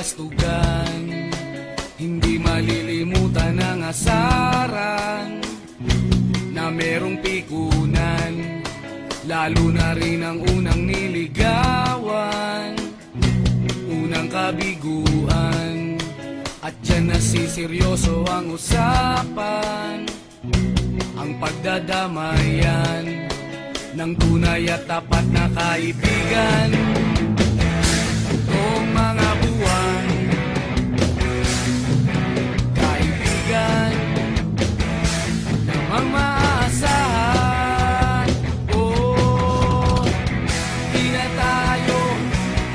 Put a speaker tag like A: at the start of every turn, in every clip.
A: kastugan, hindi malilimutan ang asaran na merong pikunan, lalo na rin ang unang niligawan, unang kabiguan. At dyan nasiseryoso ang usapan, ang pagdadamayan ng tunay at tapat na kaibigan. Kung mga buwan, kaibigan namang maaasahan. Oh, di na tayo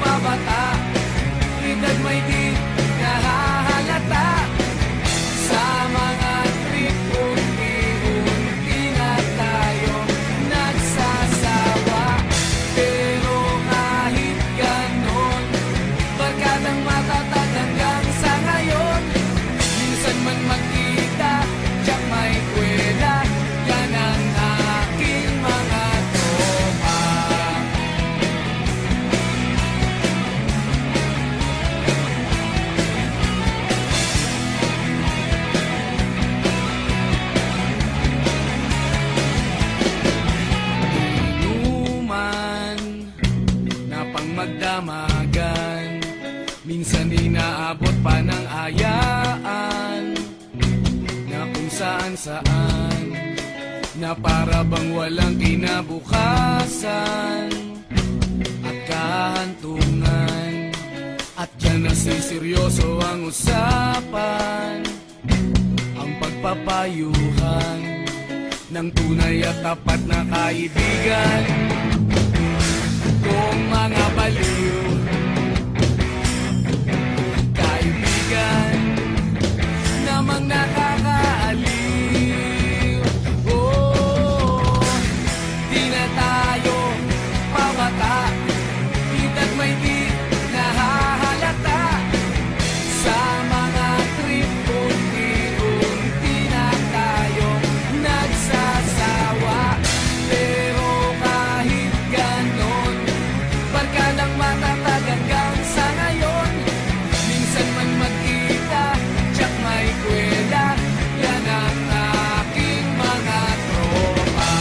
A: mabata, edad may di nahahalata. Sa mga trip, unti-unti na tayo nagsasawa. Pero kahit ganon, barkadang matatag hanggang sa ngayon. Minsan man magkita, tiyak may kwela, yan ang aking mga tropa. Inuman na pang magdamagan, minsan inaabot pa ng ayaan, na kung saan-saan, na para bang walang kinabukasan at kahantungan. At dyan nasiseryoso ang usapan, ang pagpapayuhan ng tunay at tapat na kaibigan. Kung mga baliw, kaibigan namang nakakaaliw. Oh, di na tayo pabata, edad may di nahahalata. Sa mga trip, unti-unti na tayo nagsasawa. Pero kahit ganon, barkadang matatag hanggang sa ngayon. Minsan man magkita, tiyak may kwela, yan ang aking mga tropa.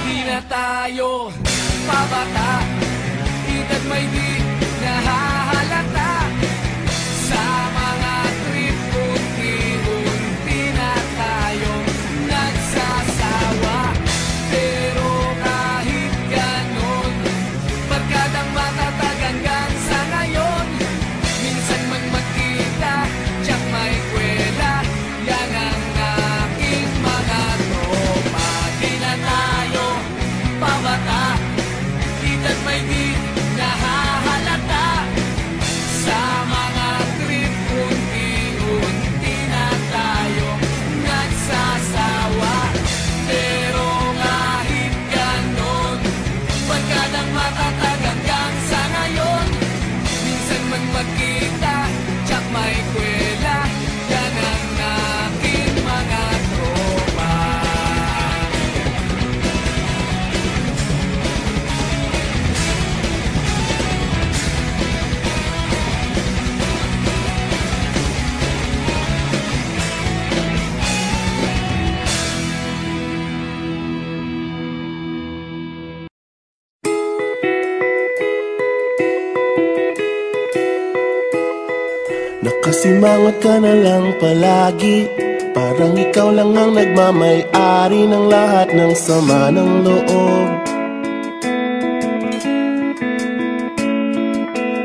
A: Di na tayo pabata, edad may di nahahalata. Sa mga trip, unti-unti na tayo nagsasawa. Pero kahit ganon, barkadang matatag hanggang sa ngayon. Minsan man magkita, tiyak may kwela, yan ang aking mga tropa. Di na tayo pabata, edad may di nahahalata. Sa mga trip, unti-unti na tayo nagsasawa. Pero kahit ganon, barkadang matatag hanggang sa ngayon. Minsan man magkita, tiyak may kwela, yan ang aking mga tropa.
B: Nakasimangot ka na lang palagi, parang ikaw lang ang nagmamay-ari ng lahat ng sama ng loob.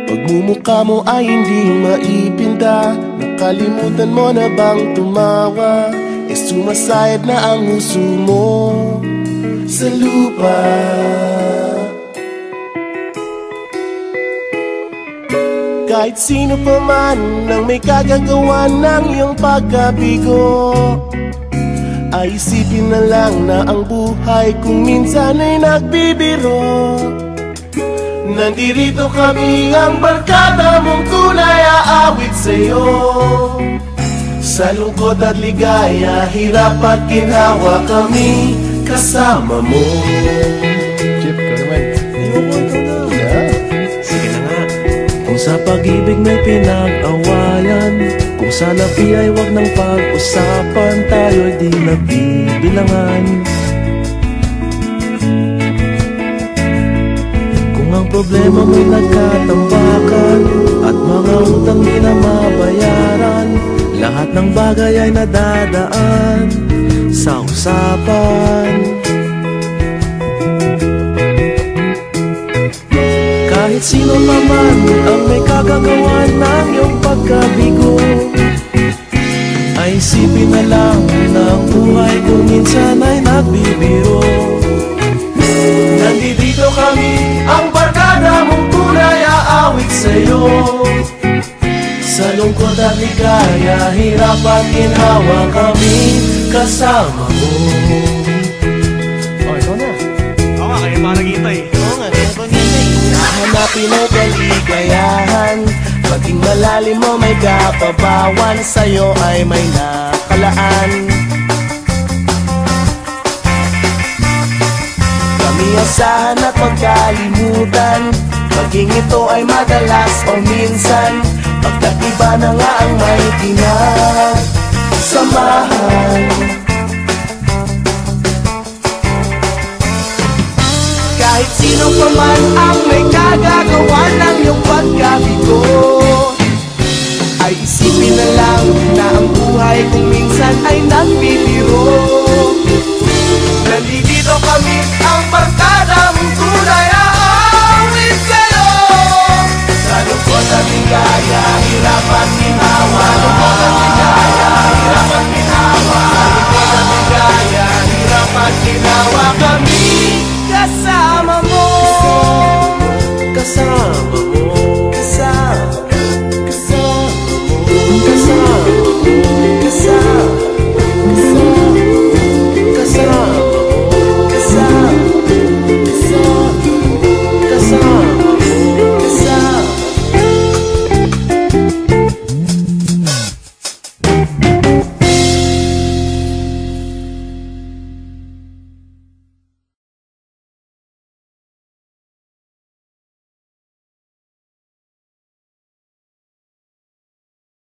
B: Pagmumukha mo ay hindi maipinta, nakalimutan mo na bang tumawa? Sumasayad na ang huso mo sa lupa. Kahit sino pa man ang may kagagawa ng iyong pagkabigo, ay isipin na lang na ang buhay kung minsan ay nagbibiro. Nandirito kami, ang barkada mong tunay aawit sa'yo. Sa lungkot at ligaya, hirap at ginhawa, kami kasama mo.
C: Chip, ka naman.
D: Sige na nga. Kung sa pag-ibig may pinag-awayan, kung sa labi ay wag nang pag-usapan, tayo'y di nagbibilangan. Kung ang problema mo'y nagkatambakan at mga utang di na mabayaran, lahat ng bagay ay nadadaan sa usapan. Kahit sino naman ang may kagagawa ng iyong pagkabigo, ay isipin na lang na ang buhay kung minsan ay nagbibiro.
B: Nandito kami, ang barkada mong tunay aawit sa'yo. Sa lungkot at ligaya, hirap at ginhawa, kami kasama mo.
C: Oh, ikaw na.
D: Oo nga, kayo pa nag-iintay.
C: Oo nga, kaya pa nintay.
B: Hanapin ang kaligayahan, maging malalim mo may kapabawan, sa'yo ay may nakalaan. Kami asahan at magkalimutan, maging ito ay madalas o minsan, pagkat iba na nga ang may pinagsamahan. Kahit sino pa man ang may kagagawa ng iyong pagkabigo, ay isipin na lang na ang buhay kung minsan ay nagbibiro. Nandito kami,